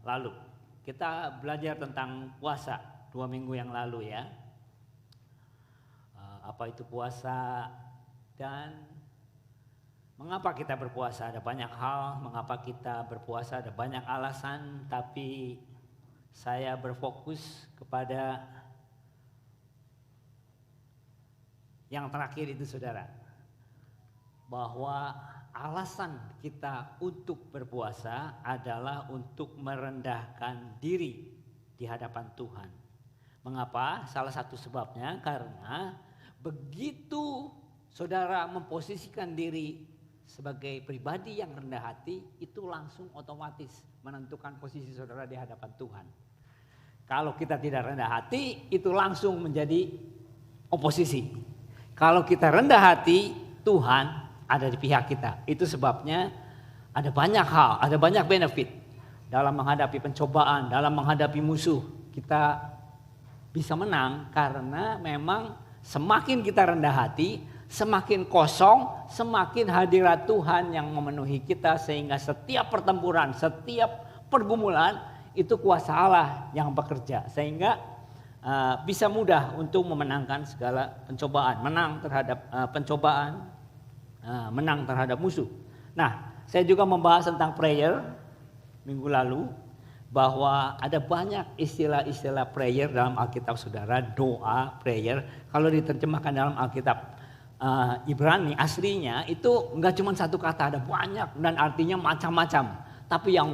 lalu. Kita belajar tentang puasa 2 minggu yang lalu ya. Apa itu puasa dan mengapa kita berpuasa. Ada banyak hal mengapa kita berpuasa, ada banyak alasan, tapi saya berfokus kepada yang terakhir itu saudara. Bahwa alasan kita untuk berpuasa adalah untuk merendahkan diri di hadapan Tuhan. Mengapa? Salah satu sebabnya karena begitu saudara memposisikan diri sebagai pribadi yang rendah hati, itu langsung otomatis menentukan posisi saudara di hadapan Tuhan. Kalau kita tidak rendah hati, itu langsung menjadi oposisi. Kalau kita rendah hati, Tuhan ada di pihak kita. Itu sebabnya ada banyak hal, ada banyak benefit dalam menghadapi pencobaan, dalam menghadapi musuh. Kita bisa menang karena memang semakin kita rendah hati, semakin kosong, semakin hadirat Tuhan yang memenuhi kita, sehingga setiap pertempuran, setiap pergumulan itu kuasa Allah yang bekerja, sehingga bisa mudah untuk memenangkan segala pencobaan, menang terhadap pencobaan, menang terhadap musuh. Nah, saya juga membahas tentang prayer minggu lalu, bahwa ada banyak istilah-istilah prayer dalam Alkitab saudara, doa, prayer. Kalau diterjemahkan dalam Alkitab Ibrani aslinya itu enggak cuma satu kata, ada banyak dan artinya macam-macam. Tapi yang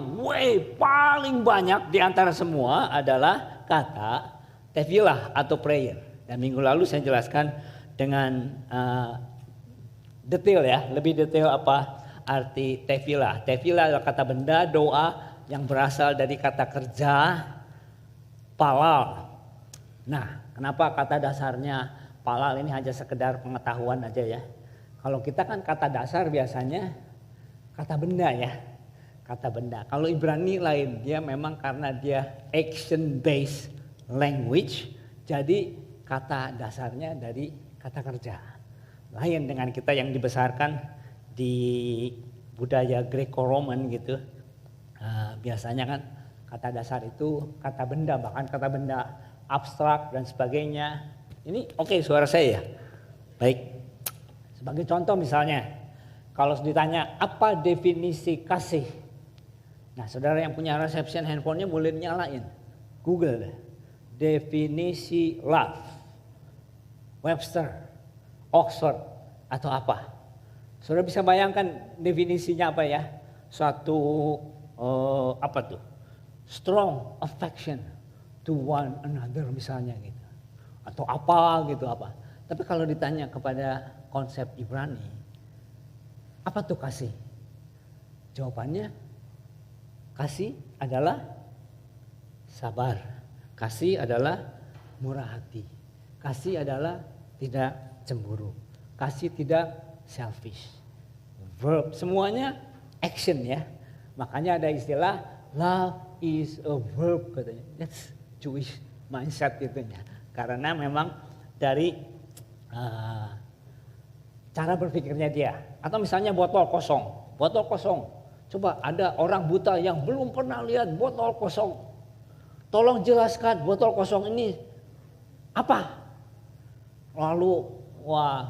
paling banyak di antara semua adalah kata tefillah atau prayer. Dan minggu lalu saya jelaskan dengan detail ya, lebih detail apa arti tefillah. Tefillah adalah kata benda, doa yang berasal dari kata kerja palal. Nah, kenapa kata dasarnya palal ini hanya sekedar pengetahuan aja ya. Kalau kita kan kata dasar biasanya kata benda ya. Kata benda. Kalau Ibrani lain, dia memang karena dia action based language, jadi kata dasarnya dari kata kerja. Lain dengan kita yang dibesarkan di budaya Greco-Roman gitu. Biasanya kan kata dasar itu kata benda, bahkan kata benda abstrak dan sebagainya. Ini oke, suara saya ya? Baik. Sebagai contoh misalnya, kalau ditanya apa definisi kasih? Nah, saudara yang punya reception handphonenya boleh nyalain. Google deh. Definisi love. Webster. Oxford atau apa. Saudara bisa bayangkan definisinya apa ya? Suatu apa tuh? Strong affection to one another misalnya gitu. Atau apa gitu apa. Tapi kalau ditanya kepada konsep Ibrani, apa tuh kasih? Jawabannya kasih adalah sabar. Kasih adalah murah hati. Kasih adalah tidak cemburu. Kasih tidak selfish. Verb semuanya action ya. Makanya ada istilah love is a verb katanya. That's Jewish mindset itunya. Karena memang dari cara berpikirnya dia. Atau misalnya botol kosong. Botol kosong. Coba ada orang buta yang belum pernah lihat botol kosong. Tolong jelaskan botol kosong ini apa? Lalu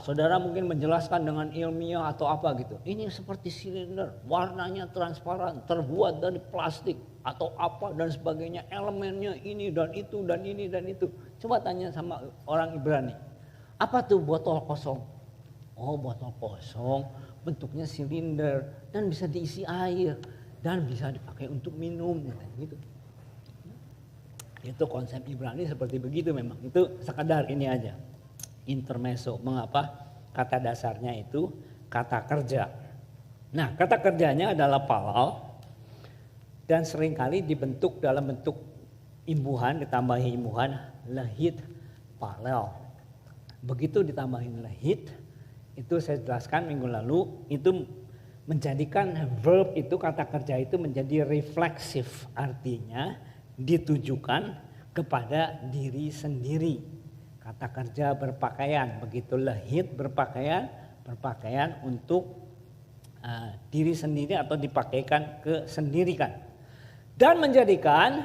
saudara mungkin menjelaskan dengan ilmiah atau apa gitu. Ini seperti silinder, warnanya transparan, terbuat dari plastik atau apa dan sebagainya. Elemennya ini dan itu dan ini dan itu. Coba tanya sama orang Ibrani. Apa tuh botol kosong? Oh, botol kosong bentuknya silinder dan bisa diisi air dan bisa dipakai untuk minum gitu. Itu konsep Ibrani seperti begitu memang. Itu sekadar ini aja. Intermezzo. Mengapa? Kata dasarnya itu kata kerja. Nah, kata kerjanya adalah palal dan seringkali dibentuk dalam bentuk imbuhan, ditambahi imbuhan lahid palal. Begitu ditambahin lahid, itu saya jelaskan minggu lalu, itu menjadikan verb itu, kata kerja itu menjadi refleksif, artinya ditujukan kepada diri sendiri. Kata kerja berpakaian, begitu lahid berpakaian untuk diri sendiri atau dipakaikan kesendirikan. Dan menjadikan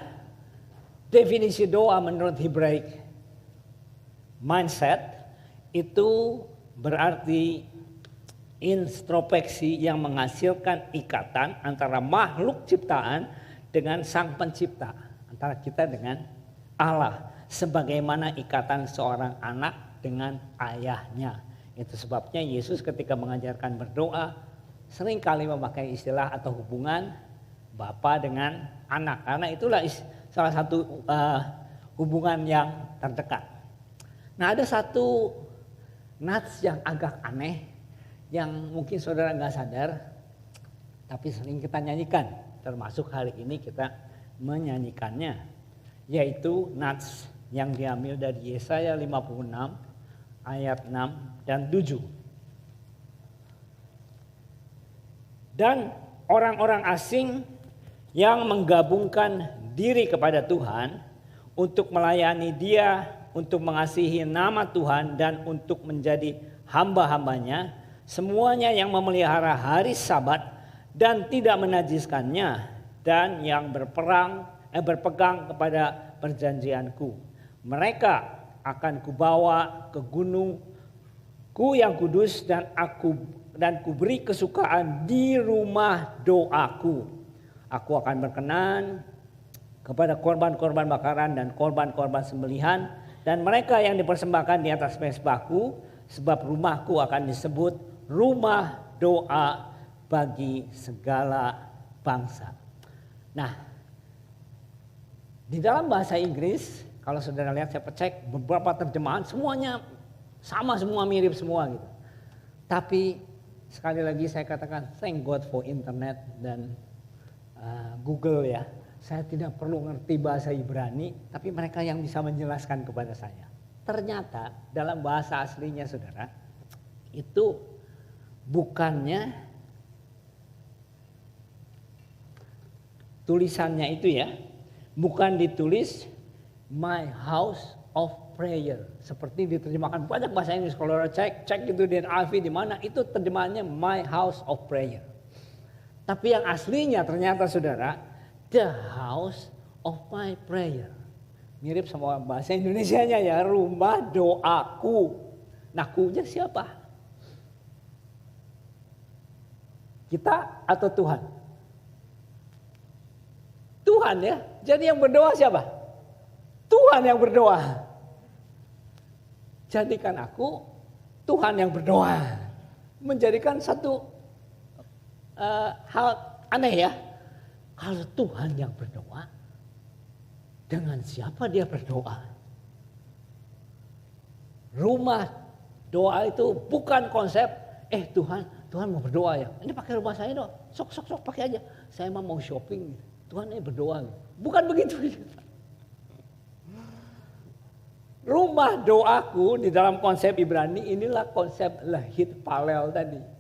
definisi doa menurut Hebraic mindset itu berarti introspeksi yang menghasilkan ikatan antara makhluk ciptaan dengan sang pencipta, antara kita dengan Allah, sebagaimana ikatan seorang anak dengan ayahnya. Itu sebabnya Yesus ketika mengajarkan berdoa seringkali memakai istilah atau hubungan bapa dengan anak, karena itulah salah satu hubungan yang terdekat. Nah, ada satu nats yang agak aneh yang mungkin saudara nggak sadar, tapi sering kita nyanyikan, termasuk hari ini kita menyanyikannya, yaitu nats yang diambil dari Yesaya 56 ayat 6 dan 7. Dan orang-orang asing yang menggabungkan diri kepada Tuhan untuk melayani Dia, untuk mengasihi nama Tuhan dan untuk menjadi hamba-hambanya, semuanya yang memelihara hari Sabat dan tidak menajiskannya, dan yang berpegang kepada perjanjianku. Mereka akan kubawa ke gunungku yang kudus dan kuberi kesukaan di rumah doaku. Aku akan berkenan kepada korban-korban bakaran dan korban-korban sembelihan, dan mereka yang dipersembahkan di atas mezbahku, sebab rumahku akan disebut rumah doa bagi segala bangsa. Nah, di dalam bahasa Inggris, kalau saudara lihat, saya cek beberapa terjemahan, semuanya sama, semua mirip semua gitu. Tapi sekali lagi saya katakan, thank God for internet dan Google ya. Saya tidak perlu ngerti bahasa Ibrani, tapi mereka yang bisa menjelaskan kepada saya. Ternyata dalam bahasa aslinya saudara, itu bukannya tulisannya itu ya, bukan ditulis my house of prayer seperti diterjemahkan banyak bahasa Inggris. Kalau cek itu di NIV di mana, itu terjemahannya my house of prayer. Tapi yang aslinya ternyata saudara, the house of my prayer. Mirip sama bahasa Indonesianya ya, rumah doaku. Nah, kunya siapa? Kita atau Tuhan? Tuhan ya. Jadi yang berdoa siapa? Tuhan yang berdoa. Jadikan aku Tuhan yang berdoa. Menjadikan satu hal aneh ya. Kalau Tuhan yang berdoa, dengan siapa dia berdoa? Rumah doa itu bukan konsep, Tuhan mau berdoa ya. Ini pakai rumah saya dong, sok pakai aja. Saya mau shopping, Tuhan ini berdoa. Bukan begitu. Rumah doaku di dalam konsep Ibrani inilah konsep lahit palel tadi.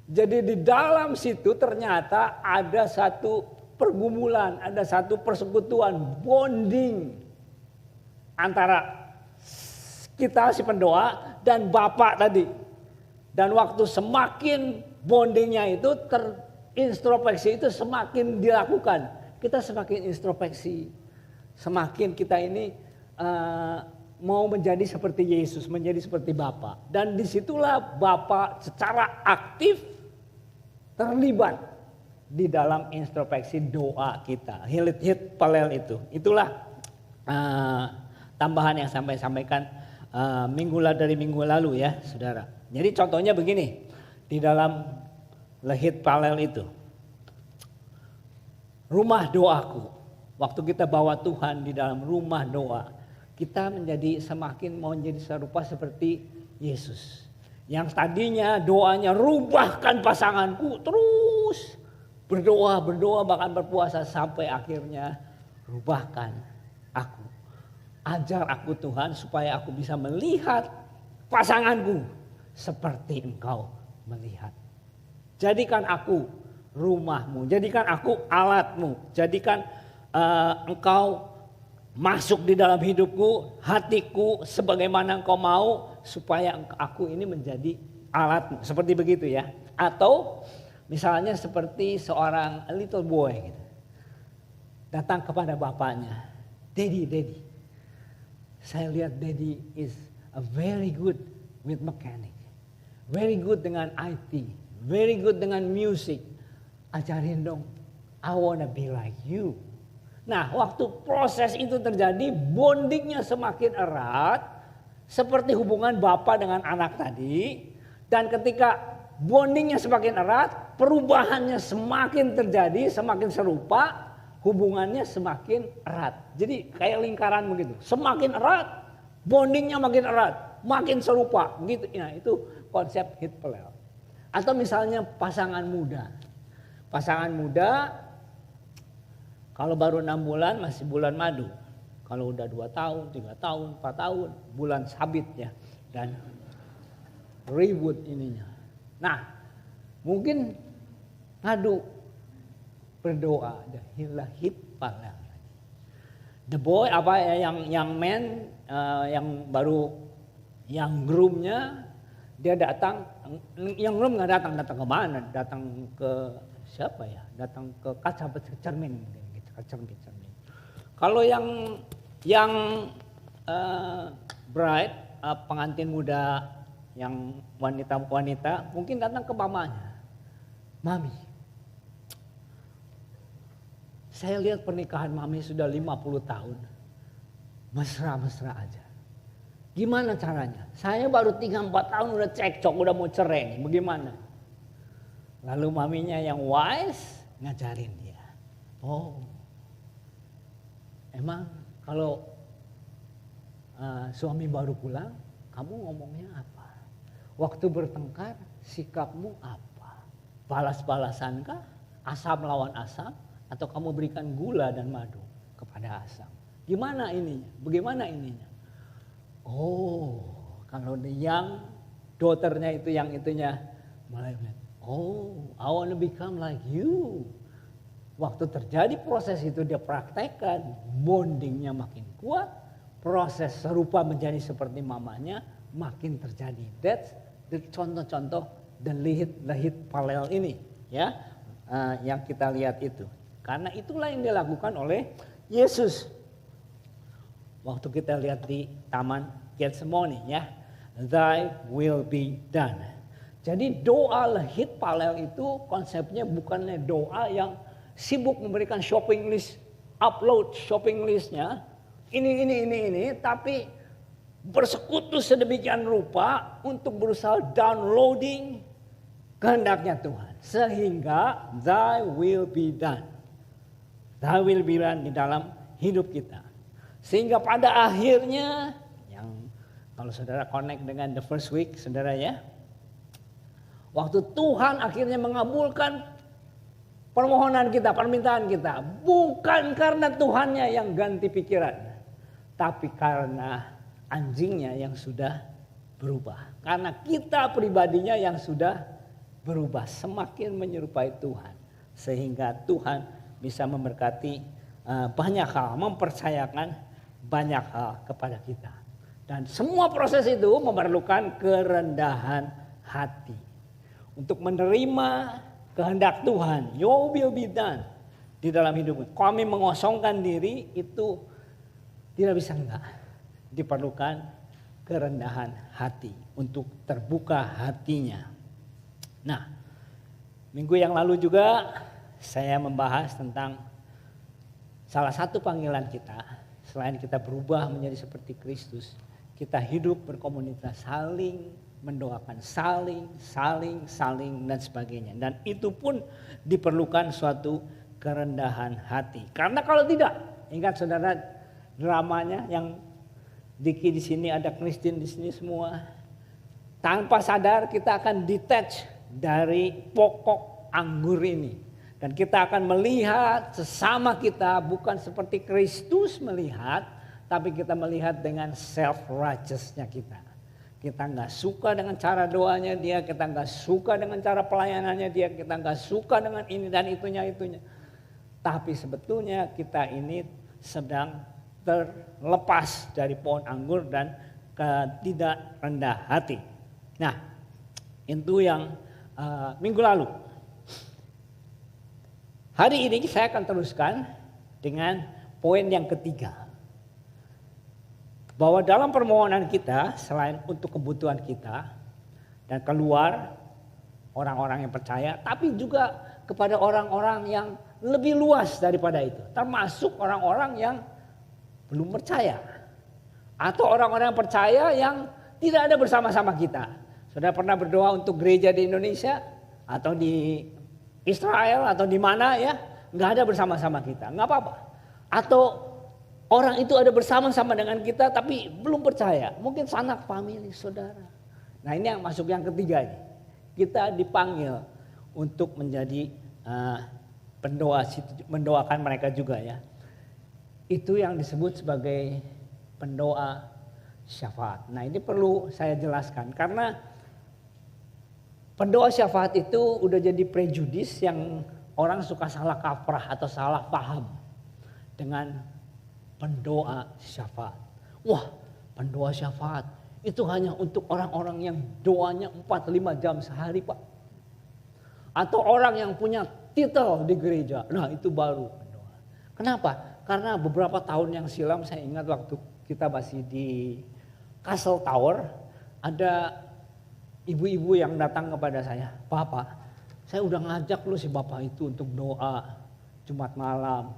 Jadi di dalam situ ternyata ada satu pergumulan, ada satu persekutuan, bonding antara kita si pendoa dan Bapa tadi. Dan waktu semakin bondingnya itu terintrospeksi itu semakin dilakukan. Kita semakin introspeksi, semakin kita ini mau menjadi seperti Yesus, menjadi seperti Bapa. Dan disitulah Bapa secara aktif terlibat di dalam introspeksi doa kita. Hit palel itu. Itulah tambahan yang saya sampaikan dari minggu lalu ya saudara. Jadi contohnya begini. Di dalam lahit palel itu. Rumah doaku. Waktu kita bawa Tuhan di dalam rumah doa. Kita semakin mau menjadi serupa seperti Yesus. Yang tadinya doanya rubahkan pasanganku, terus berdoa bahkan berpuasa sampai akhirnya rubahkan aku. Ajar aku Tuhan supaya aku bisa melihat pasanganku seperti Engkau melihat. Jadikan aku rumahmu, jadikan aku alatmu, jadikan Engkau masuk di dalam hidupku, hatiku sebagaimana Engkau mau, supaya aku ini menjadi alatmu. Seperti begitu ya. Atau misalnya seperti seorang little boy gitu. datang kepada bapaknya. Daddy. Saya lihat Daddy is a very good with mechanic. Very good dengan IT. Very good dengan music. Ajarin dong. I wanna be like you. Nah, waktu proses itu terjadi, bondingnya semakin erat. Seperti hubungan bapak dengan anak tadi. Dan ketika bondingnya semakin erat, perubahannya semakin terjadi, semakin serupa. Hubungannya semakin erat. Jadi kayak lingkaran begitu. Semakin erat, bondingnya makin erat, makin serupa. Gitu. Nah, itu konsep Hitpelel. Atau misalnya pasangan muda. Pasangan muda kalau baru 6 bulan masih bulan madu. Kalau udah 2 tahun, 3 tahun, 4 tahun, bulan sabit ya. Dan ribut ininya. Nah, mungkin ngadu, berdoa, Hitpelel. The boy apa ya, yang man, yang baru, yang groomnya dia datang, yang groom nggak datang ke mana? Datang ke siapa ya? Datang ke kaca cermin, cermin. Kalau yang bride, pengantin muda, yang wanita mungkin datang ke mamanya, mami. Saya lihat pernikahan mami sudah 50 tahun. Mesra-mesra aja. Gimana caranya? Saya baru 3-4 tahun udah cekcok, udah mau cerai nih. Bagaimana? Lalu maminya yang wise ngajarin dia. Oh, emang kalau suami baru pulang, kamu ngomongnya apa? Waktu bertengkar, sikapmu apa? Balas-balasankah? Asam lawan asam? Atau kamu berikan gula dan madu kepada asam? Gimana ininya? Bagaimana ininya? Oh, kalau yang daughternya itu yang itunya mulai bilang, oh, I want to become like you. Waktu terjadi proses itu dia praktekkan, bondingnya makin kuat, proses serupa menjadi seperti mamanya makin terjadi. That's the contoh-contoh the Hitpelel ini, ya, yang kita lihat itu. Karena itulah yang dilakukan oleh Yesus. Waktu kita lihat di Taman Getsemani, ya, Thy will be done. Jadi doa Hitpelel itu konsepnya bukannya doa yang sibuk memberikan shopping list, upload shopping listnya, ini, tapi bersekutu sedemikian rupa untuk berusaha downloading kehendaknya Tuhan. Sehingga Thy will be done. Thy will be done di dalam hidup kita. Sehingga pada akhirnya, yang kalau saudara connect dengan the first week, saudara ya, waktu Tuhan akhirnya mengabulkan permohonan kita, permintaan kita, bukan karena Tuhannya yang ganti pikiran, tapi karena anjingnya yang sudah berubah. Karena kita pribadinya yang sudah berubah, semakin menyerupai Tuhan, sehingga Tuhan bisa memberkati banyak hal, mempercayakan banyak hal kepada kita. Dan semua proses itu memerlukan kerendahan hati. Untuk menerima kehendak Tuhan, your will be done di dalam hidupmu. Kami mengosongkan diri itu tidak bisa enggak. Diperlukan kerendahan hati untuk terbuka hatinya. Nah, minggu yang lalu juga saya membahas tentang salah satu panggilan kita. Selain kita berubah menjadi seperti Kristus, kita hidup berkomunitas, saling mendoakan, saling dan sebagainya. Dan itu pun diperlukan suatu kerendahan hati. Karena kalau tidak, ingat saudara dramanya yang Diki di sini ada Kristin di sini semua. Tanpa sadar kita akan detach dari pokok anggur ini. Dan kita akan melihat sesama kita bukan seperti Kristus melihat, tapi kita melihat dengan self-righteousnya kita. Kita nggak suka dengan cara doanya dia, kita nggak suka dengan cara pelayanannya dia, kita nggak suka dengan ini dan itunya. Tapi sebetulnya kita ini sedang terlepas dari pohon anggur dan tidak rendah hati. Nah, itu yang minggu lalu. Hari ini saya akan teruskan dengan poin yang ketiga. Bahwa dalam permohonan kita selain untuk kebutuhan kita dan keluar orang-orang yang percaya, tapi juga kepada orang-orang yang lebih luas daripada itu. Termasuk orang-orang yang belum percaya. Atau orang-orang yang percaya yang tidak ada bersama-sama kita. Saudara pernah berdoa untuk gereja di Indonesia atau di Israel atau di mana ya, nggak ada bersama-sama kita, nggak apa-apa. Atau orang itu ada bersama-sama dengan kita tapi belum percaya, mungkin sanak famili saudara. Nah ini yang masuk yang ketiga ini. Kita dipanggil untuk menjadi pendoa, mendoakan mereka juga ya. Itu yang disebut sebagai pendoa syafaat. Nah ini perlu saya jelaskan karena pendoa syafaat itu udah jadi prejudis yang orang suka salah kaprah atau salah paham dengan pendoa syafaat. Wah, pendoa syafaat itu hanya untuk orang-orang yang doanya 4-5 jam sehari Pak. Atau orang yang punya titel di gereja. Nah itu baru pendoa. Kenapa? Karena beberapa tahun yang silam saya ingat waktu kita masih di Castle Tower, ada ibu-ibu yang datang kepada saya, Bapak, saya udah ngajak lu si Bapak itu untuk doa Jumat malam.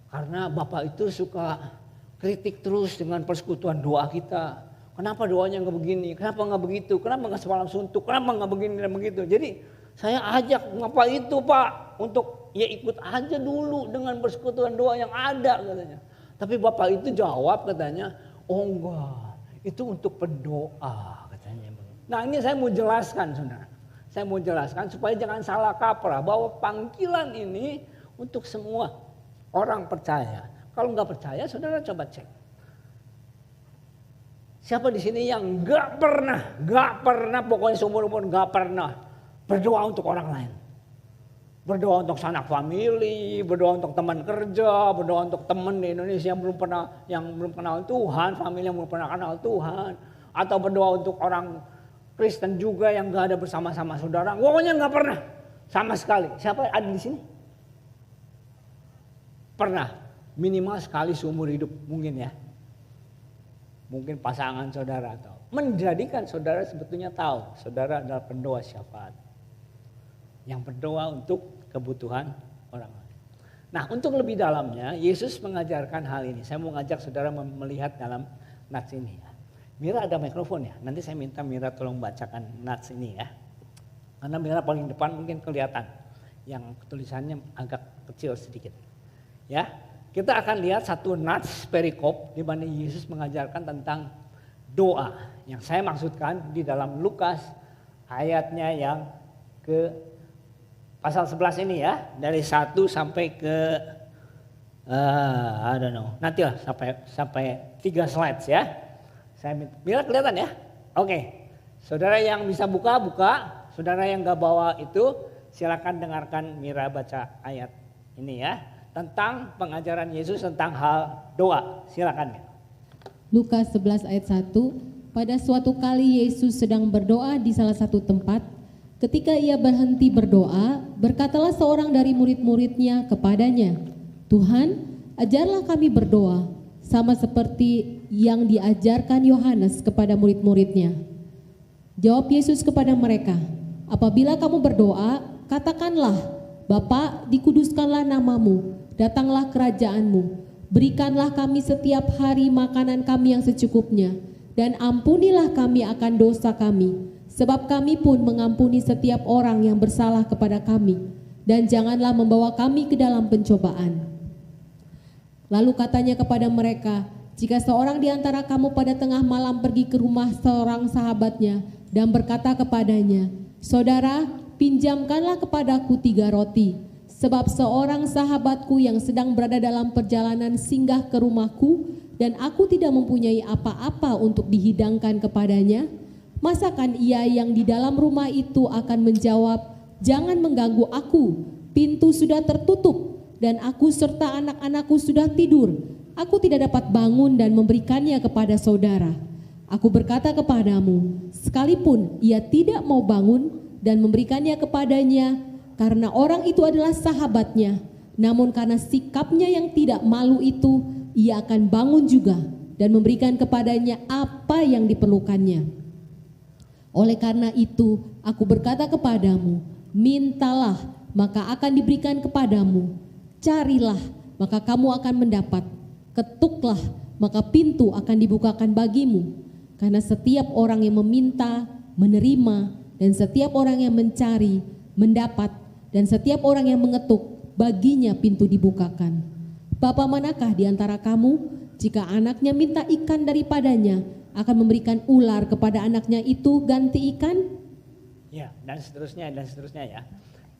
Karena Bapak itu suka kritik terus dengan persekutuan doa kita. Kenapa doanya nggak begini, kenapa nggak begitu, kenapa nggak semalam suntuk, kenapa nggak begini dan begitu. Jadi saya ajak ngapa itu Pak, untuk ya ikut aja dulu dengan persekutuan doa yang ada katanya. Tapi Bapak itu jawab katanya, oh enggak, itu untuk pendoa katanya. Nah ini saya mau jelaskan saudara. Saya mau jelaskan supaya jangan salah kaprah bahwa panggilan ini untuk semua orang percaya. Kalau nggak percaya saudara coba cek. Siapa di sini yang nggak pernah pokoknya seumur-umur nggak pernah berdoa untuk orang lain. Berdoa untuk sanak famili, berdoa untuk teman kerja, berdoa untuk teman di Indonesia yang belum kenal Tuhan, famili yang belum pernah kenal Tuhan, atau berdoa untuk orang Kristen juga yang gak ada bersama-sama saudara. Pokoknya gak pernah sama sekali. Siapa ada di sini? Pernah, minimal sekali seumur hidup mungkin ya. Mungkin pasangan saudara atau menjadikan saudara sebetulnya tahu saudara adalah pendoa syafaat. Yang berdoa untuk kebutuhan orang lain. Nah untuk lebih dalamnya Yesus mengajarkan hal ini. Saya mau ngajak saudara melihat dalam nats ini ya. Mira ada mikrofon ya. Nanti saya minta Mira tolong bacakan nats ini ya. Karena Mira paling depan mungkin kelihatan. Yang tulisannya agak kecil sedikit. Ya, kita akan lihat satu nats perikop di mana Yesus mengajarkan tentang doa. Yang saya maksudkan di dalam Lukas ayatnya yang ke pasal 11 ini ya, dari 1 sampai ke I don't know. Nantilah sampai 3 slides ya. Saya Mira kelihatan ya? Oke. Saudara yang bisa buka. Saudara yang enggak bawa itu silakan dengarkan Mira baca ayat ini ya. Tentang pengajaran Yesus tentang hal doa. Silakan. Lukas 11 ayat 1. Pada suatu kali Yesus sedang berdoa di salah satu tempat. Ketika ia berhenti berdoa, berkatalah seorang dari murid-muridnya kepadanya, Tuhan, ajarlah kami berdoa, sama seperti yang diajarkan Yohanes kepada murid-muridnya. Jawab Yesus kepada mereka, apabila kamu berdoa, katakanlah, Bapa, dikuduskanlah namamu, datanglah kerajaanmu, berikanlah kami setiap hari makanan kami yang secukupnya, dan ampunilah kami akan dosa kami, sebab kami pun mengampuni setiap orang yang bersalah kepada kami, dan janganlah membawa kami ke dalam pencobaan. Lalu katanya kepada mereka, jika seorang di antara kamu pada tengah malam pergi ke rumah seorang sahabatnya dan berkata kepadanya, Saudara, pinjamkanlah kepadaku 3 roti, sebab seorang sahabatku yang sedang berada dalam perjalanan singgah ke rumahku, dan aku tidak mempunyai apa-apa untuk dihidangkan kepadanya, masakan ia yang di dalam rumah itu akan menjawab, jangan mengganggu aku, pintu sudah tertutup, dan aku serta anak-anakku sudah tidur, aku tidak dapat bangun dan memberikannya kepada saudara. Aku berkata kepadamu, sekalipun ia tidak mau bangun dan memberikannya kepadanya, karena orang itu adalah sahabatnya, Namun karena sikapnya yang tidak malu itu, ia akan bangun juga dan memberikan kepadanya apa yang diperlukannya. Oleh karena itu, aku berkata kepadamu, mintalah, maka akan diberikan kepadamu. Carilah, maka kamu akan mendapat. Ketuklah, maka pintu akan dibukakan bagimu. Karena setiap orang yang meminta, menerima, dan setiap orang yang mencari, mendapat, dan setiap orang yang mengetuk, baginya pintu dibukakan. Bapa manakah di antara kamu, jika anaknya minta ikan daripadanya, akan memberikan ular kepada anaknya itu ganti ikan? Ya, dan seterusnya ya.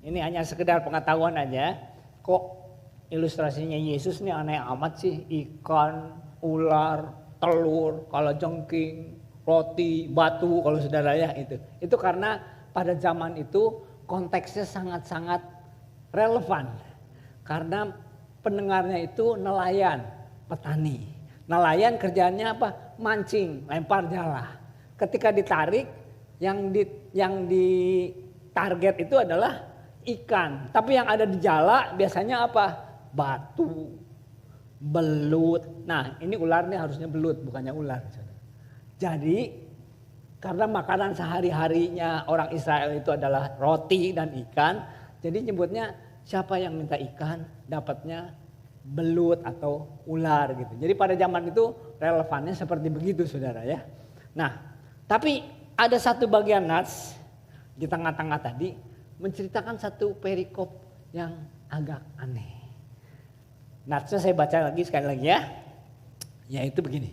Ini hanya sekedar pengetahuan aja. Kok ilustrasinya Yesus ini aneh amat sih? Ikan, ular, telur, kalajengking, roti, batu kalau saudara ya itu. Itu karena pada zaman itu konteksnya sangat-sangat relevan. Karena pendengarnya itu nelayan, petani. Nelayan kerjaannya apa? Mancing, lempar jala. Ketika ditarik, yang di target itu adalah ikan. Tapi yang ada di jala biasanya apa? Batu, belut. Nah, ini ularnya harusnya belut, bukannya ular. Jadi karena makanan sehari-harinya orang Israel itu adalah roti dan ikan, jadi nyebutnya siapa yang minta ikan dapatnya belut atau ular gitu. Jadi pada zaman itu relevannya seperti begitu saudara ya. Nah, tapi ada satu bagian nats di tengah-tengah tadi menceritakan satu perikop yang agak aneh. Natsnya saya baca lagi sekali lagi ya. Yaitu begini.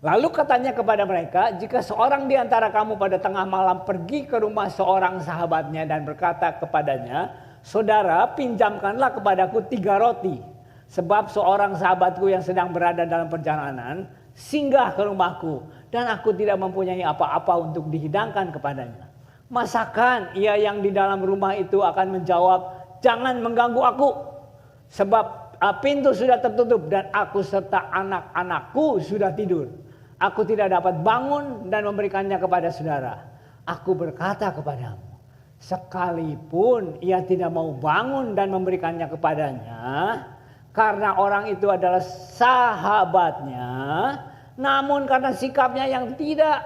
Lalu katanya kepada mereka, jika seorang di antara kamu pada tengah malam pergi ke rumah seorang sahabatnya dan berkata kepadanya, saudara pinjamkanlah kepadaku 3 roti. Sebab seorang sahabatku yang sedang berada dalam perjalanan singgah ke rumahku dan aku tidak mempunyai apa-apa untuk dihidangkan kepadanya. Masakan ia yang di dalam rumah itu akan menjawab, jangan mengganggu aku. Sebab pintu sudah tertutup dan aku serta anak-anakku sudah tidur. Aku tidak dapat bangun dan memberikannya kepada saudara. Aku berkata kepadamu, sekalipun ia tidak mau bangun dan memberikannya kepadanya, karena orang itu adalah sahabatnya, namun karena sikapnya yang tidak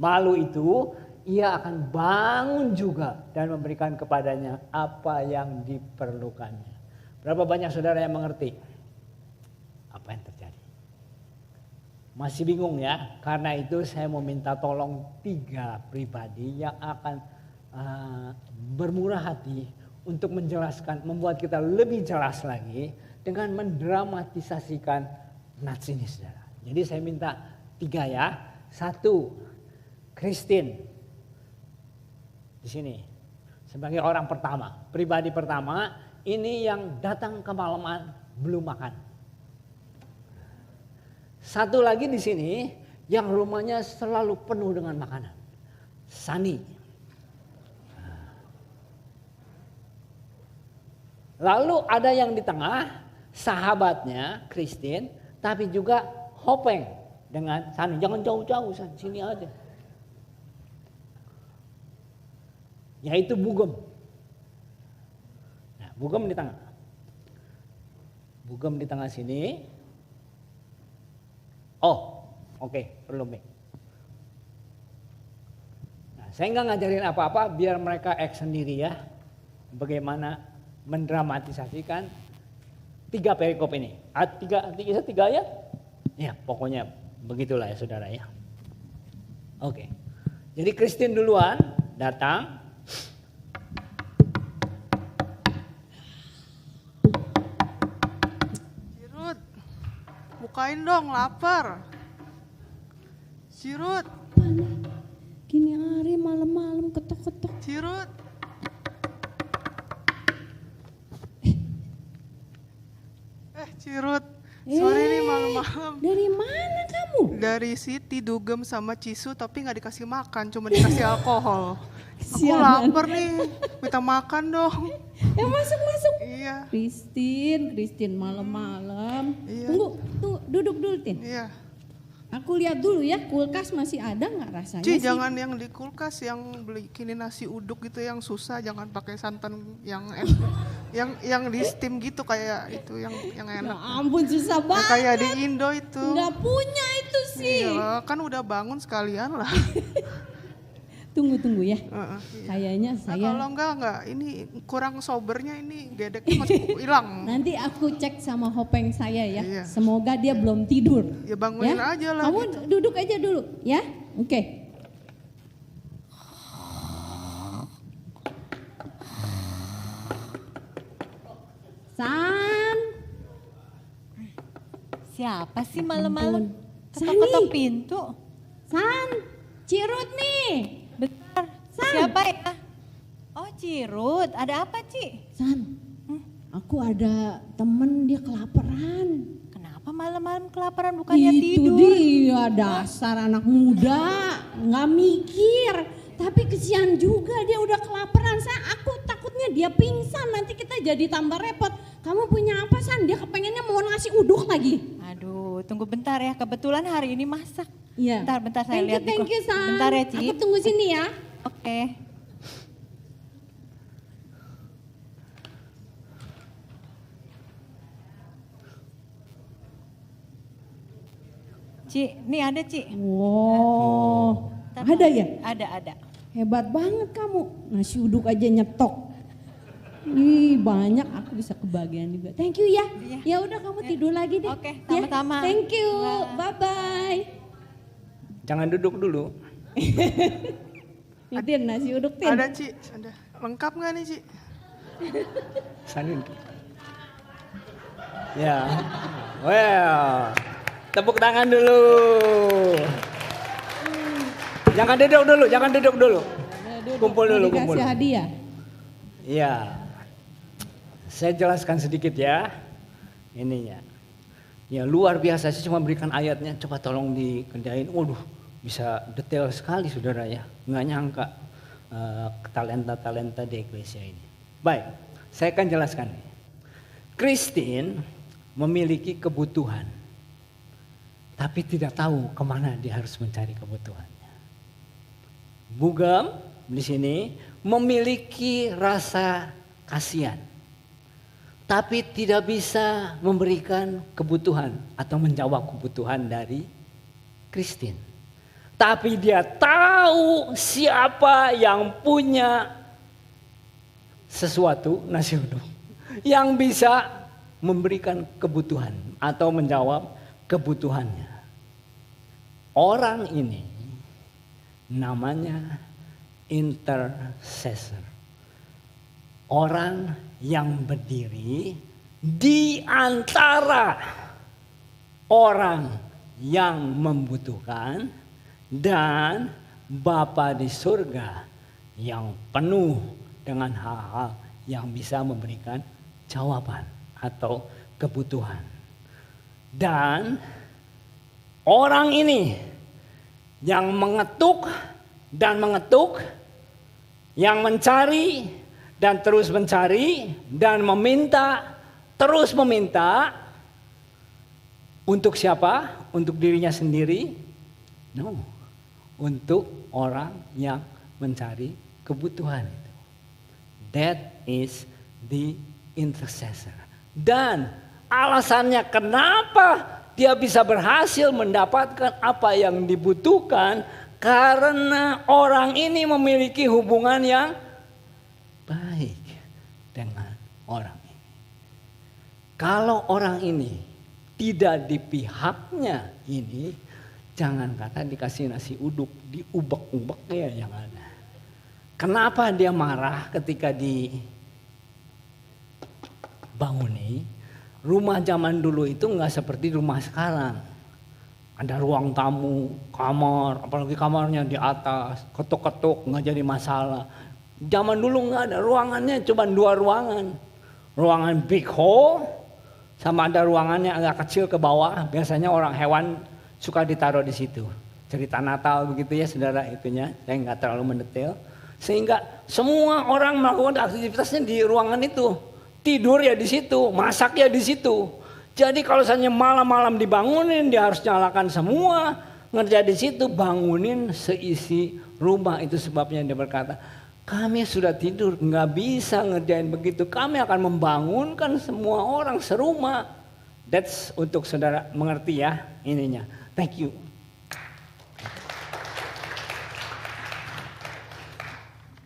malu itu, ia akan bangun juga dan memberikan kepadanya apa yang diperlukannya. Berapa banyak saudara yang mengerti apa yang terjadi? Masih bingung ya? Karena itu saya mau minta tolong 3 pribadi yang akan bermurah hati untuk menjelaskan, membuat kita lebih jelas lagi dengan mendramatisasikan nats ini saudara. Jadi saya minta 3 ya. 1, Christine di sini sebagai orang pertama, pribadi pertama, ini yang datang kemalaman belum makan. 1 lagi di sini yang rumahnya selalu penuh dengan makanan, Sani. Lalu ada yang di tengah, sahabatnya Christine, tapi juga Hopeng dengan Sani. Jangan jauh-jauh, sini aja. Yaitu Bugem. Nah, Bugem di tengah. Bugem di tengah sini. Oh, oke, perlu mic. Nah, saya nggak ngajarin apa-apa, biar mereka sendiri ya. Bagaimana mendramatisasikan 3 perikop ini. 3 ayat? Ya, pokoknya begitulah ya saudara ya. Oke. Jadi Christine duluan datang. Cirut, bukain dong, lapar. Cirut. Gini hari malam-malam ketok-ketok. Cirut. Cirut, sore nih malam-malam. Dari mana kamu? Dari Siti, Dugem sama Cisu, tapi nggak dikasih makan, cuma dikasih alkohol. Aku Sialan. lapar nih, minta makan dong. Masuk. Iya. Christine malam-malam. Iya. Tunggu, duduk dulu Tin. Iya. Aku lihat dulu ya, kulkas masih ada nggak rasanya Ci, sih? jangan yang di kulkas, yang bikinin nasi uduk gitu yang susah, jangan pakai santan yang Yang di steam gitu kayak itu yang Ya enak. ampun susah Yang banget. kayak di Indo itu. Nggak punya itu sih. Iya, kan udah bangun sekalian lah. Tunggu ya. Iya. Kayaknya Nah, saya kalau enggak ini kurang sobernya ini gedeknya masih hilang. nanti aku cek sama Hopeng saya ya. Iya. Semoga dia belum tidur. Ya bangunin aja lah. Kamu gitu. duduk aja dulu ya. Oke. San. Siapa sih malam-malam Ampun. ketok-ketok Sani. pintu? San. Cirut nih. Bentar, San. siapa ya? Oh Cirut, ada apa Ci? San. Aku ada temen dia kelaparan. Kenapa malam-malam kelaparan bukannya Itu tidur? dia dasar anak muda, nggak mikir. Tapi kesian juga dia udah kelaparan. Aku takutnya dia pingsan, nanti kita jadi tambah repot. Kamu punya apa San? Dia kepengennya mau nasi uduk lagi. Aduh, tunggu bentar ya, kebetulan hari ini masak. Iya. Bentar saya lihat di Thank you San. Bentar ya Ci. Aku tunggu sini ya. Oke. Ci, nih ada Ci. Wow, Bentar. ada ya? Ada. Hebat banget kamu. Nasi uduk aja nyetok. Ih banyak, aku bisa kebagian juga. Thank you ya. Iya. Ya udah kamu tidur lagi deh. Oke, Ya, sama-sama. Thank you. Bye. Bye bye. Jangan duduk dulu. Tin nasi uduk Tin. Ada Ci, ada. Lengkap nggak nih Ci? Sanin. Ya. Well. Tepuk tangan dulu. Jangan duduk dulu. Kumpul dulu, Mau kumpul. dikasih hadiah. Iya. Saya jelaskan sedikit ya. Ininya. Ya luar biasa, saya cuma berikan ayatnya, coba tolong dikerjain. Waduh, bisa detail sekali saudara ya. Nggak nyangka talenta-talenta di Eklesia ini. Baik, saya akan jelaskan. Christine memiliki kebutuhan, tapi tidak tahu kemana dia harus mencari kebutuhannya. Bugam di sini memiliki rasa kasihan, tapi tidak bisa memberikan kebutuhan atau menjawab kebutuhan dari Christine. Tapi dia tahu siapa yang punya sesuatu, nasi uduk, yang bisa memberikan kebutuhan atau menjawab kebutuhannya. Orang ini namanya intercessor. Orang yang berdiri di antara orang yang membutuhkan dan Bapa di surga yang penuh dengan hal-hal yang bisa memberikan jawaban atau kebutuhan. Dan orang ini yang mengetuk dan mengetuk, yang mencari dan terus mencari dan meminta, terus meminta. Untuk siapa? Untuk dirinya sendiri? No. Untuk orang yang mencari kebutuhan itu. That is the intercessor. Dan alasannya kenapa dia bisa berhasil mendapatkan apa yang dibutuhkan, karena orang ini memiliki hubungan yang baik dengan orang ini. Kalau orang ini tidak di pihaknya ini, jangan kata dikasih nasi uduk, diubek-ubek ya yang ada. Kenapa dia marah ketika dibanguni? Rumah zaman dulu itu nggak seperti rumah sekarang. Ada ruang tamu, kamar, apalagi kamarnya di atas, ketuk-ketuk nggak jadi masalah. Zaman dulu nggak ada, ruangannya cuma 2 ruangan. Ruangan big hall, sama ada ruangannya agak kecil ke bawah. Biasanya orang hewan suka ditaruh di situ. Cerita Natal begitu ya saudara itunya, saya nggak terlalu mendetail. Sehingga semua orang melakukan aktivitasnya di ruangan itu. Tidur ya di situ, masak ya di situ. Jadi kalau misalnya malam-malam dibangunin, dia harus nyalakan semua, ngerja di situ, bangunin seisi rumah. Itu sebabnya dia berkata, Kami sudah tidur, nggak bisa ngerjain begitu. Kami akan membangunkan semua orang serumah. That's untuk saudara mengerti ya ininya. Thank you.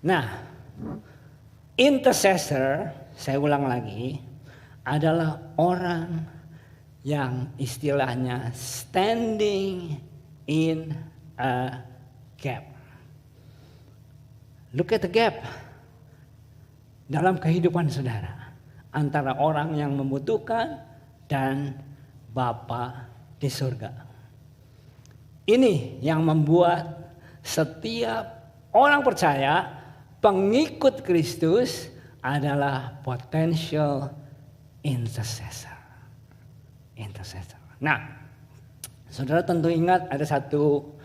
Nah, intercessor, saya ulang lagi, adalah orang yang istilahnya standing in a gap. Look at the gap dalam kehidupan saudara antara orang yang membutuhkan dan Bapa di surga. Ini yang membuat setiap orang percaya, pengikut Kristus adalah potential intercessor. Intercessor. Nah, saudara tentu ingat ada satu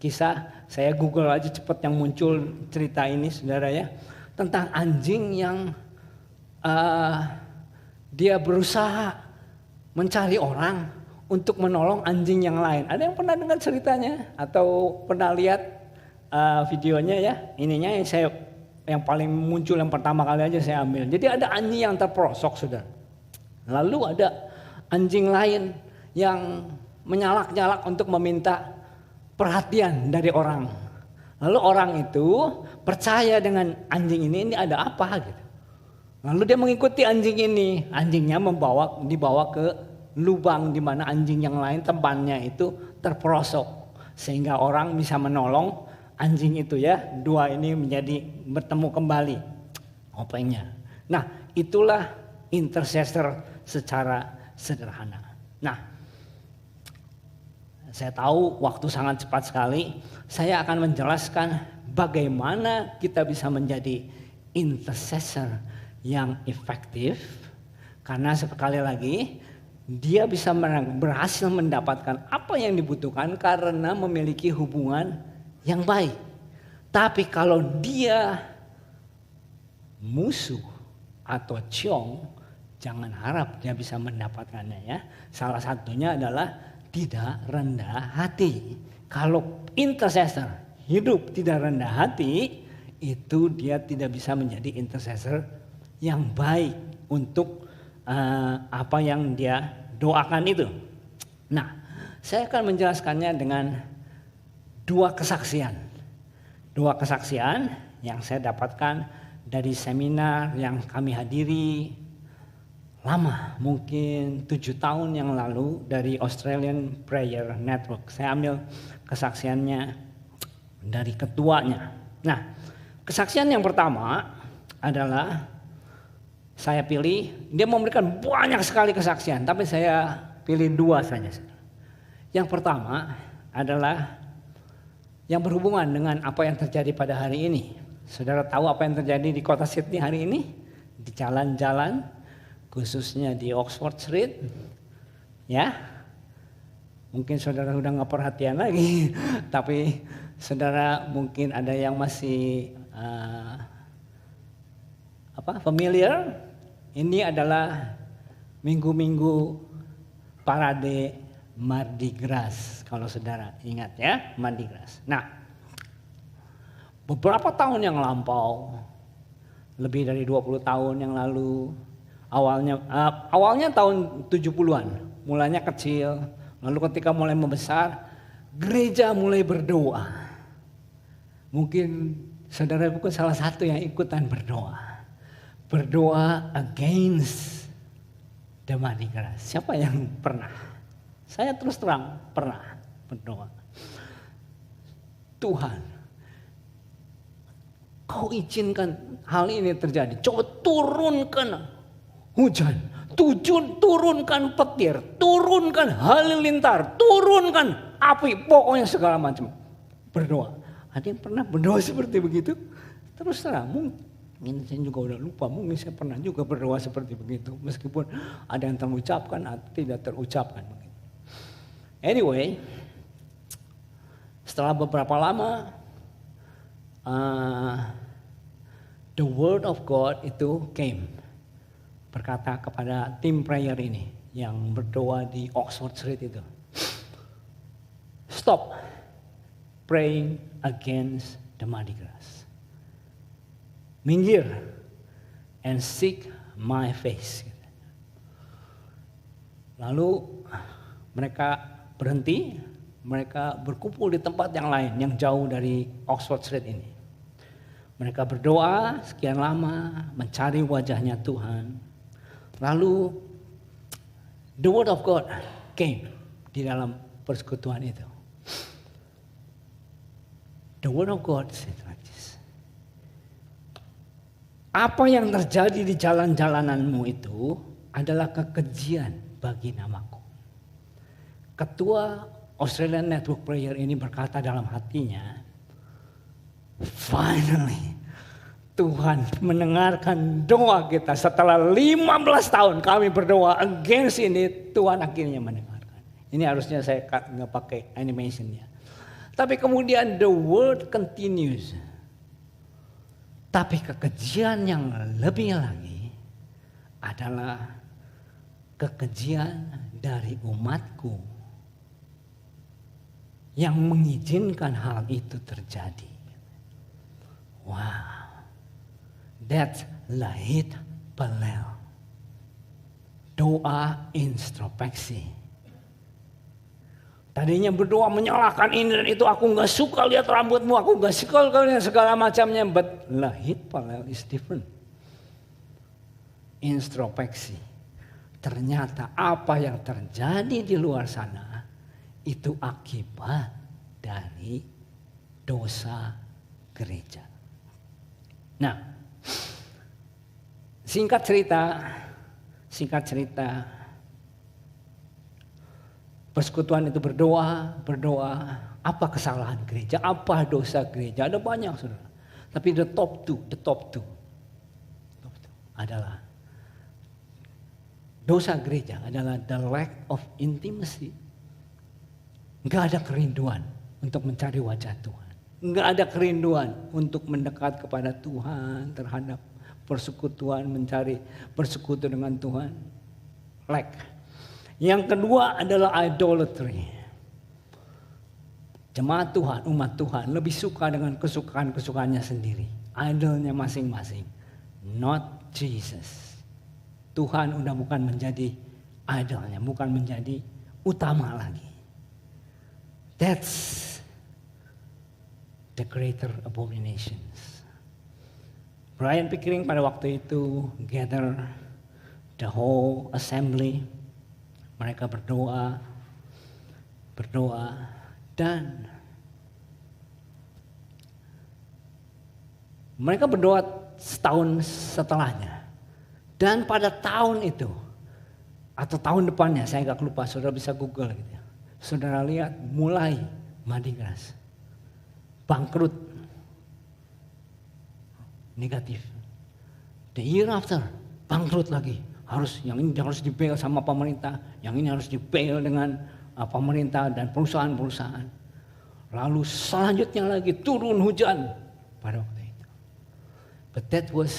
kisah, saya Google aja cepat yang muncul cerita ini saudara ya, tentang anjing yang dia berusaha mencari orang untuk menolong anjing yang lain. Ada yang pernah dengar ceritanya atau pernah lihat videonya ya? Ininya yang paling muncul yang pertama kali aja saya ambil. Jadi ada anjing yang terperosok saudara. Lalu ada anjing lain yang menyalak-nyalak untuk meminta perhatian dari orang. Lalu orang itu percaya dengan anjing ini ada apa gitu. Lalu dia mengikuti anjing ini. Anjingnya dibawa ke lubang di mana anjing yang lain temannya itu terperosok. Sehingga orang bisa menolong anjing itu ya. Dua ini menjadi bertemu kembali opengnya. Nah, itulah intercessor secara sederhana. Nah, saya tahu waktu sangat cepat sekali. Saya akan menjelaskan bagaimana kita bisa menjadi intercessor yang efektif. Karena sekali lagi dia bisa berhasil mendapatkan apa yang dibutuhkan karena memiliki hubungan yang baik. Tapi kalau dia musuh atau ciong, jangan harap dia bisa mendapatkannya ya. Salah satunya adalah tidak rendah hati. Kalau intercessor hidup tidak rendah hati, itu dia tidak bisa menjadi intercessor yang baik untuk apa yang dia doakan itu. Nah, saya akan menjelaskannya dengan dua kesaksian. Dua kesaksian yang saya dapatkan dari seminar yang kami hadiri lama, mungkin 7 tahun yang lalu dari Australian Prayer Network. Saya ambil kesaksiannya dari ketuanya. Nah, kesaksian yang pertama adalah saya pilih, dia memberikan banyak sekali kesaksian, tapi saya pilih 2 saja. Yang pertama adalah yang berhubungan dengan apa yang terjadi pada hari ini. Saudara tahu apa yang terjadi di kota Sydney hari ini? Di jalan-jalan, khususnya di Oxford Street, ya, mungkin saudara udah nggak perhatian lagi, tapi saudara mungkin ada yang masih familiar. Ini adalah minggu-minggu parade Mardi Gras, kalau saudara ingat ya, Mardi Gras. Nah, beberapa tahun yang lampau, lebih dari 20 tahun yang lalu, awalnya tahun 70-an, mulanya kecil, lalu ketika mulai membesar, gereja mulai berdoa. Mungkin saudara bukan salah satu yang ikutan berdoa. Berdoa against the Mardi Gras. Siapa yang pernah? Saya terus terang pernah berdoa. Tuhan, Kau izinkan hal ini terjadi. Coba turunkan hujan, turunkan petir, turunkan halilintar, turunkan api, pokoknya segala macam. Berdoa. Ada yang pernah berdoa seperti begitu? Terus terang, mungkin saya juga udah lupa, mungkin saya pernah juga berdoa seperti begitu. Meskipun ada yang terucapkan atau tidak terucapkan. Anyway, setelah beberapa lama, the word of God itu came. Berkata kepada tim prayer ini yang berdoa di Oxford Street itu. Stop praying against the Mardi Gras. minggir and seek my face. Lalu mereka berhenti, mereka berkumpul di tempat yang lain yang jauh dari Oxford Street ini. Mereka berdoa sekian lama mencari wajahnya Tuhan. Lalu the word of God came di dalam persekutuan itu. The word of God said like this. Apa yang terjadi di jalan-jalananmu itu adalah kekejian bagi namaku. Ketua Australian Network Prayer ini berkata dalam hatinya, finally Tuhan mendengarkan doa kita. Setelah 15 tahun kami berdoa against ini, Tuhan akhirnya mendengarkan. Ini harusnya saya nggak pakai animationnya. Tapi kemudian the word continues. Tapi kekejian yang lebih lagi adalah kekejian dari umatku yang mengizinkan hal itu terjadi. Wow, that's lahid palel. Doa introspeksi. Tadinya berdoa menyalahkan ini dan itu, aku nggak suka lihat rambutmu, aku nggak suka lihat segala macamnya. But lahid palel is different. Introspeksi. Ternyata apa yang terjadi di luar sana itu akibat dari dosa gereja. Nah, singkat cerita, persekutuan itu berdoa, apa kesalahan gereja, apa dosa gereja, ada banyak saudara. Tapi the top two adalah dosa gereja adalah the lack of intimacy. Enggak ada kerinduan untuk mencari wajah Tuhan. Enggak ada kerinduan untuk mendekat kepada Tuhan, terhadap persekutuan, mencari persekutu dengan Tuhan. Lack. Yang kedua adalah idolatry. Jemaat Tuhan, umat Tuhan lebih suka dengan kesukaan-kesukaannya sendiri. Idolnya masing-masing. Not Jesus. Tuhan udah bukan menjadi idolnya, bukan menjadi utama lagi. That's the greater abominations. Brian Pickering pada waktu itu gather the whole assembly. Mereka berdoa dan mereka berdoa setahun setelahnya. Dan pada tahun itu atau tahun depannya, saya agak lupa, saudara bisa Google gitu ya. Saudara lihat mulai mandi keras, bangkrut, negatif. The year after bangkrut lagi. Yang ini harus di-bail sama pemerintah, yang ini harus di-bail dengan pemerintah dan perusahaan-perusahaan. Lalu selanjutnya lagi turun hujan pada waktu itu. But that was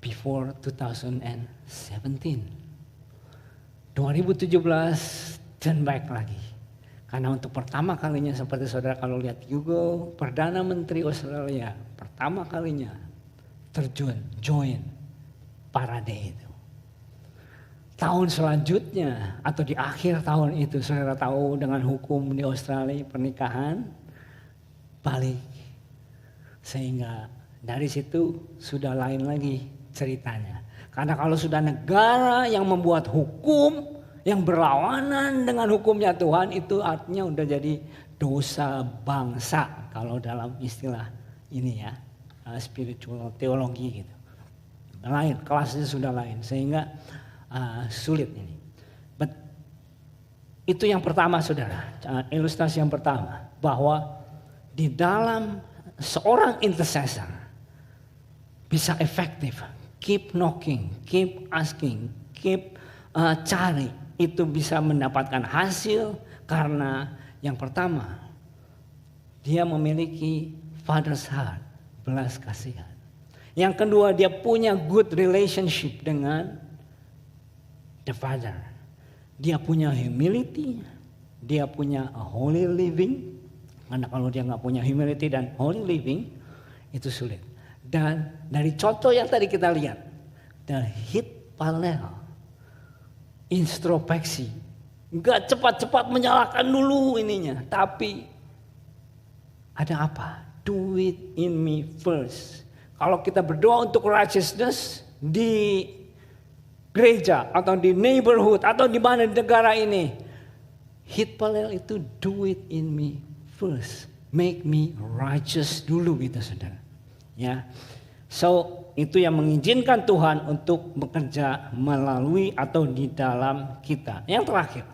before 2017. 2017 turn back lagi. Karena untuk pertama kalinya, seperti saudara kalau lihat Google, Perdana Menteri Australia pertama kalinya join parade itu. Tahun selanjutnya atau di akhir tahun itu, saudara tahu dengan hukum di Australia pernikahan balik. Sehingga dari situ sudah lain lagi ceritanya. Karena kalau sudah negara yang membuat hukum yang berlawanan dengan hukumnya Tuhan, itu artinya udah jadi dosa bangsa. Kalau dalam istilah ini ya, spiritual teologi gitu. Lain, kelasnya sudah lain. Sehingga sulit ini. But itu yang pertama saudara, ilustrasi yang pertama, bahwa di dalam seorang intercessor bisa efektif, keep knocking, keep asking, keep cari, itu bisa mendapatkan hasil karena yang pertama dia memiliki father's heart, belas kasihan. Yang kedua dia punya good relationship dengan the Father. Dia punya humility, dia punya a holy living. Karena kalau dia nggak punya humility dan holy living, itu sulit. Dan dari contoh yang tadi kita lihat, the hit parallel, introspeksi, nggak cepat-cepat menyalahkan dulu ininya, tapi ada apa? Do it in me first. Kalau kita berdoa untuk righteousness di gereja atau di neighborhood atau di mana di negara ini, hit parallel itu do it in me first, make me righteous dulu gitu saudara. Ya, so itu yang mengizinkan Tuhan untuk bekerja melalui atau di dalam kita. Yang terakhir,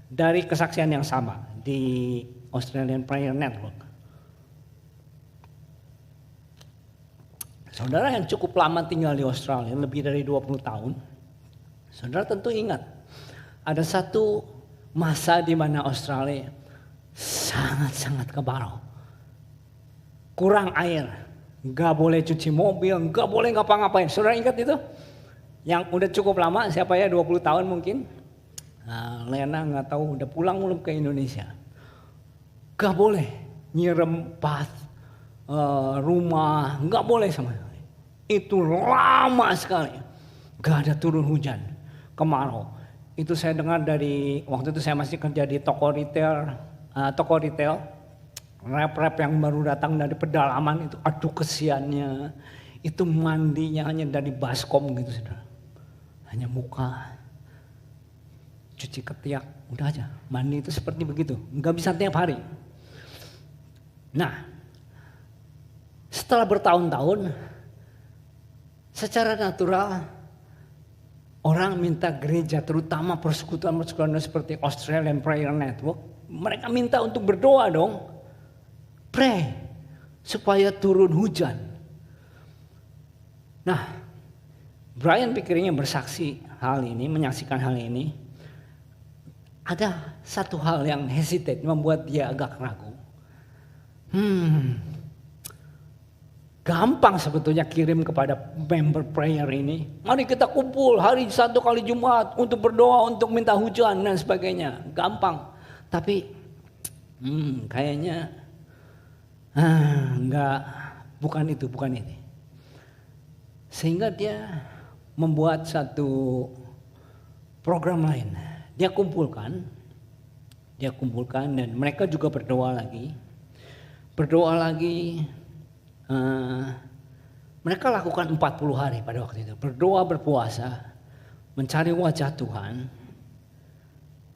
dari kesaksian yang sama di Australian Prayer Network. Saudara yang cukup lama tinggal di Australia, lebih dari 20 tahun, saudara tentu ingat ada satu masa di mana Australia sangat-sangat kemarau. Kurang air, gak boleh cuci mobil, gak boleh ngapa-ngapain. Saudara ingat itu? Yang udah cukup lama, siapa ya 20 tahun mungkin? Nah, Lena gak tahu udah pulang belum ke Indonesia. Gak boleh nyirem bath, rumah, gak boleh sama sekali. Itu lama sekali, gak ada turun hujan, kemarau. Itu saya dengar dari waktu itu saya masih kerja di toko retail, rep-rep yang baru datang dari pedalaman itu, aduh kesiannya, itu mandinya hanya dari baskom gitu saudara, hanya muka, cuci ketiak, udah aja. Mandi itu seperti begitu, nggak bisa tiap hari. Nah, setelah bertahun-tahun, secara natural orang minta gereja, terutama persekutuan-persekutuan seperti Australian Prayer Network, mereka minta untuk berdoa dong, pray supaya turun hujan. Nah, Brian pikirnya bersaksi hal ini, menyaksikan hal ini. Ada satu hal yang hesitate, membuat dia agak ragu. Gampang sebetulnya kirim kepada member prayer ini. Mari kita kumpul hari 1 kali Jumat untuk berdoa, untuk minta hujan dan sebagainya. Gampang. Tapi kayaknya enggak, bukan itu, bukan ini. Sehingga dia membuat satu program lain. Dia kumpulkan dan mereka juga berdoa lagi. Mereka lakukan 40 hari pada waktu itu. Berdoa, berpuasa, mencari wajah Tuhan.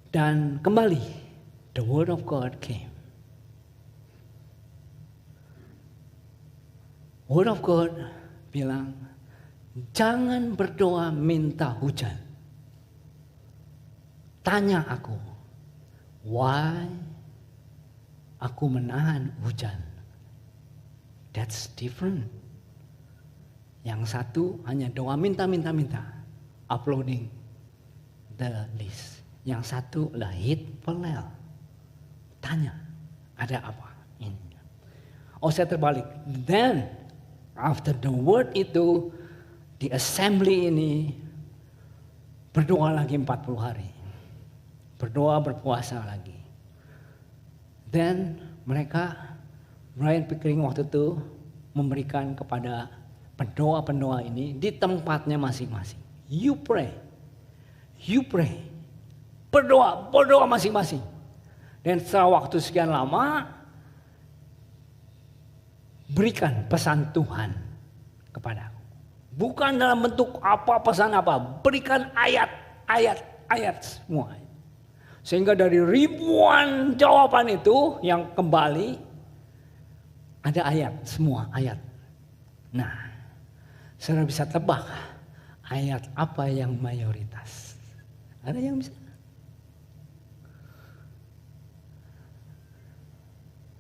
Dan kembali, the word of God came. Word of God bilang, jangan berdoa minta hujan. Tanya aku, why aku menahan hujan? That's different. Yang satu hanya doa minta, uploading the list. Yang satu lah hit parallel. Tanya, ada apa ini? Oh, saya terbalik. Then after the word itu, di assembly ini berdoa lagi 40 hari. Berdoa, berpuasa lagi. Dan mereka, Brian Pickering waktu itu memberikan kepada pendoa-pendoa ini di tempatnya masing-masing. You pray. Berdoa masing-masing. Dan setelah waktu sekian lama, berikan pesan Tuhan kepadaku. Bukan dalam bentuk apa pesan apa, berikan ayat semua. Sehingga dari ribuan jawaban itu yang kembali ada ayat, semua ayat. Nah, saudara bisa tebak ayat apa yang mayoritas? Ada yang bisa?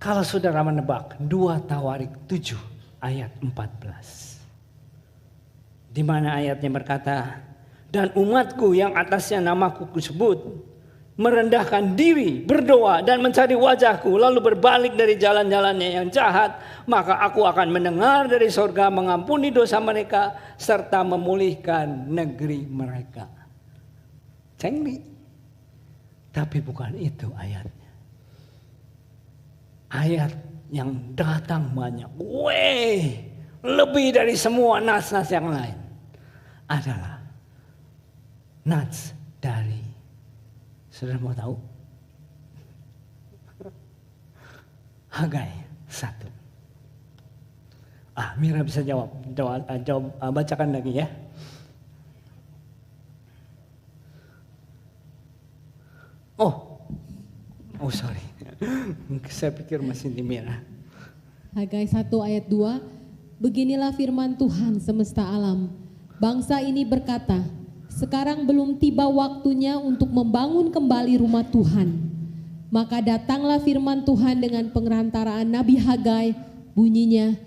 Kalau saudara menebak 2 Tawarik 7 ayat 14. Di mana ayatnya berkata, dan umatku yang atasnya namaku kusebut merendahkan diri, berdoa dan mencari wajahku, lalu berbalik dari jalan-jalannya yang jahat, maka aku akan mendengar dari sorga, mengampuni dosa mereka, serta memulihkan negeri mereka. Cengli. Tapi bukan itu ayatnya. Ayat yang datang banyak, lebih dari semua nas-nas yang lain adalah nas dari, saudara mau tahu? Hagai 1. Mira bisa jawab, bacakan lagi ya. Oh sorry, saya pikir masih di Mira. Hagai 1 ayat 2, beginilah firman Tuhan semesta alam. Bangsa ini berkata, sekarang belum tiba waktunya untuk membangun kembali rumah Tuhan. Maka datanglah firman Tuhan dengan pengerantaraan Nabi Hagai, bunyinya,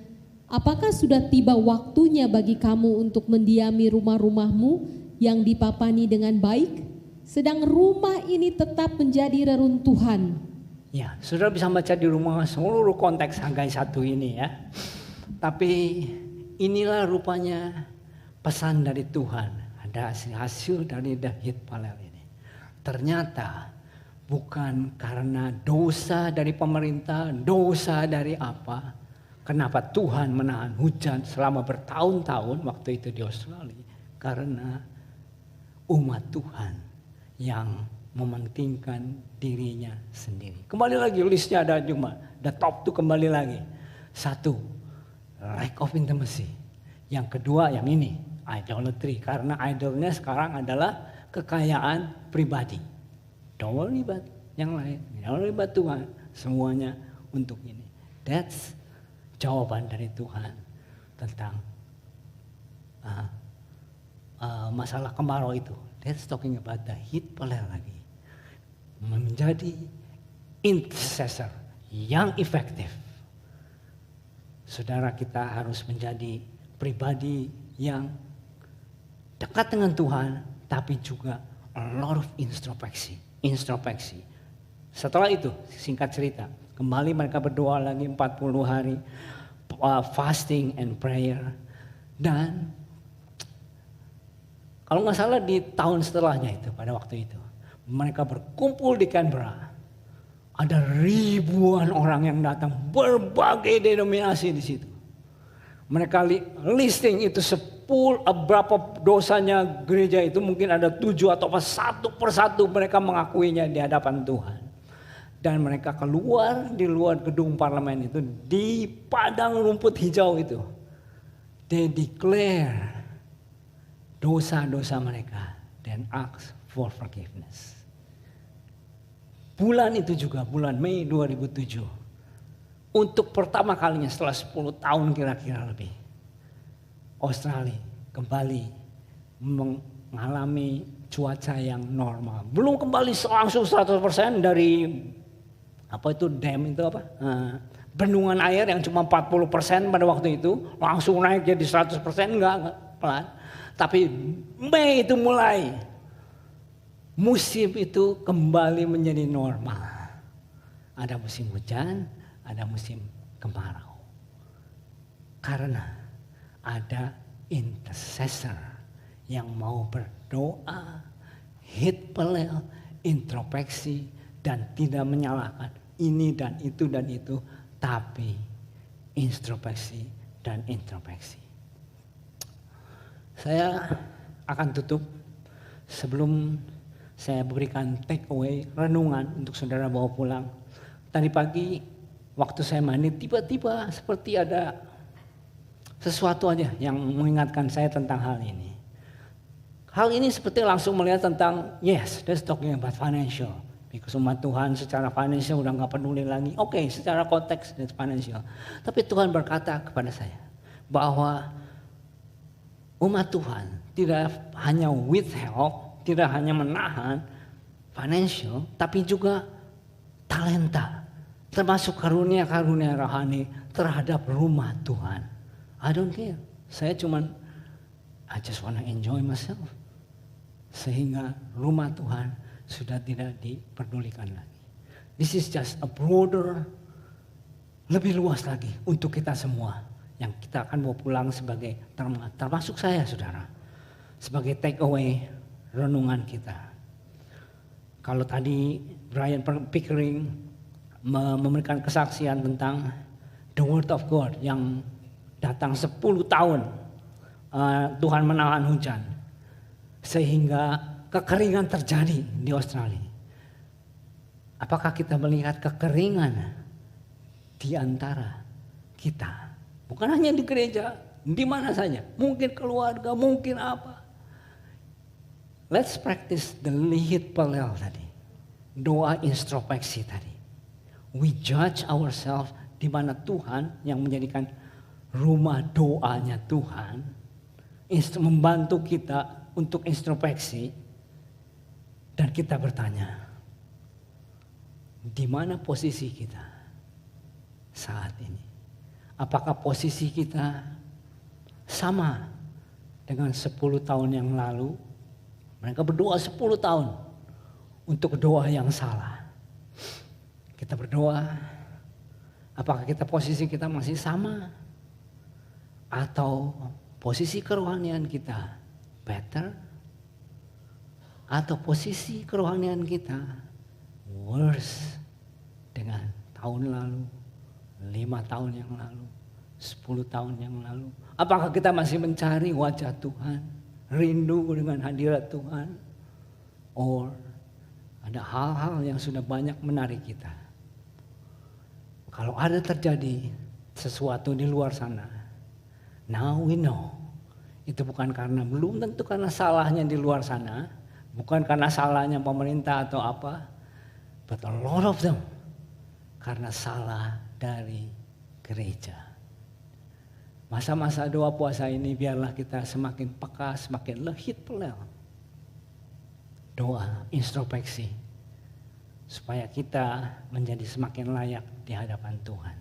apakah sudah tiba waktunya bagi kamu untuk mendiami rumah-rumahmu yang dipapani dengan baik? Sedang rumah ini tetap menjadi reruntuhan. Ya, saudara bisa baca di rumah seluruh konteks Hagai 1 ini ya. Tapi inilah rupanya pesan dari Tuhan. Ada hasil dari Dahit Palel ini. Ternyata bukan karena dosa dari pemerintah, dosa dari apa. Kenapa Tuhan menahan hujan selama bertahun-tahun waktu itu di Australia. Karena umat Tuhan yang mementingkan dirinya sendiri. Kembali lagi listnya ada cuma, the top tuh kembali lagi. 1, lack of intimacy. Yang kedua yang ini, idolatry. Karena idolnya sekarang adalah kekayaan pribadi. Don't worry about yang lain, don't worry about Tuhan. Semuanya untuk ini. That's jawaban dari Tuhan tentang masalah kemarau itu. That's talking about the Dahit Palel lagi. Menjadi intercessor yang efektif. Saudara, kita harus menjadi pribadi yang dekat dengan Tuhan, tapi juga a lot of introspeksi. Setelah itu, singkat cerita, kembali mereka berdoa lagi 40 hari, fasting and prayer. Dan kalau nggak salah di tahun setelahnya itu, pada waktu itu, mereka berkumpul di Canberra. Ada ribuan orang yang datang, berbagai denominasi di situ. Mereka listing itu berapa dosanya gereja itu, mungkin ada 7 atau satu persatu mereka mengakuinya di hadapan Tuhan. Dan mereka keluar di luar gedung parlemen itu, di padang rumput hijau itu. They declare dosa-dosa mereka dan ask for forgiveness. Bulan itu juga, bulan Mei 2007. Untuk pertama kalinya setelah 10 tahun kira-kira lebih. Australia kembali mengalami cuaca yang normal. Belum kembali langsung 100% dari dam itu bendungan air yang cuma 40% pada waktu itu. Langsung naik jadi 100%, enggak pelan. Tapi Mei itu mulai musim itu kembali menjadi normal. Ada musim hujan, ada musim kemarau. Karena ada intercessor yang mau berdoa, Dahit Palel, introspeksi dan tidak menyalahkan ini dan itu, tapi introspeksi dan introspeksi. Saya akan tutup sebelum saya berikan take away renungan untuk saudara bawa pulang. Tadi pagi waktu saya mandi tiba-tiba seperti ada sesuatu aja yang mengingatkan saya tentang hal ini. Hal ini seperti langsung melihat tentang that's talking about financial. Because umat Tuhan secara financial udah gak peduli lagi. Oke, secara konteks that's financial. Tapi Tuhan berkata kepada saya bahwa umat Tuhan tidak hanya withhold, tidak hanya menahan financial, tapi juga talenta, termasuk karunia-karunia rohani terhadap rumah Tuhan. I don't care. I just wanna enjoy myself. Sehingga rumah Tuhan sudah tidak diperdulikan lagi. This is just a broader, lebih luas lagi untuk kita semua. Yang kita akan bawa pulang sebagai termasuk saya saudara. Sebagai take away renungan kita. Kalau tadi Brian Pickering memberikan kesaksian tentang The word of God yang datang 10 tahun Tuhan menahan hujan. Sehingga kekeringan terjadi di Australia. Apakah kita melihat kekeringan di antara kita? Bukan hanya di gereja, di mana saja. Mungkin keluarga, mungkin apa. Let's practice the lihit palel tadi. Doa introspeksi tadi. We judge ourselves di mana Tuhan yang menjadikan rumah doanya Tuhan. Membantu kita untuk introspeksi. Dan kita bertanya. Di mana posisi kita saat ini? Apakah posisi kita sama dengan 10 tahun yang lalu? Mereka berdoa 10 tahun untuk doa yang salah. Kita berdoa, apakah posisi kita masih sama? Atau posisi kerohanian kita better? Atau posisi kerohanian kita worse dengan tahun lalu, 5 tahun yang lalu, 10 tahun yang lalu? Apakah kita masih mencari wajah Tuhan, rindu dengan hadirat Tuhan? Or ada hal-hal yang sudah banyak menarik kita? Kalau ada terjadi sesuatu di luar sana, now we know. Itu bukan karena, belum tentu karena salahnya di luar sana, bukan karena salahnya pemerintah atau apa, but a lot of them karena salah dari gereja. Masa-masa doa puasa ini biarlah kita semakin peka, semakin lehit pelel. Doa, introspeksi. Supaya kita menjadi semakin layak di hadapan Tuhan.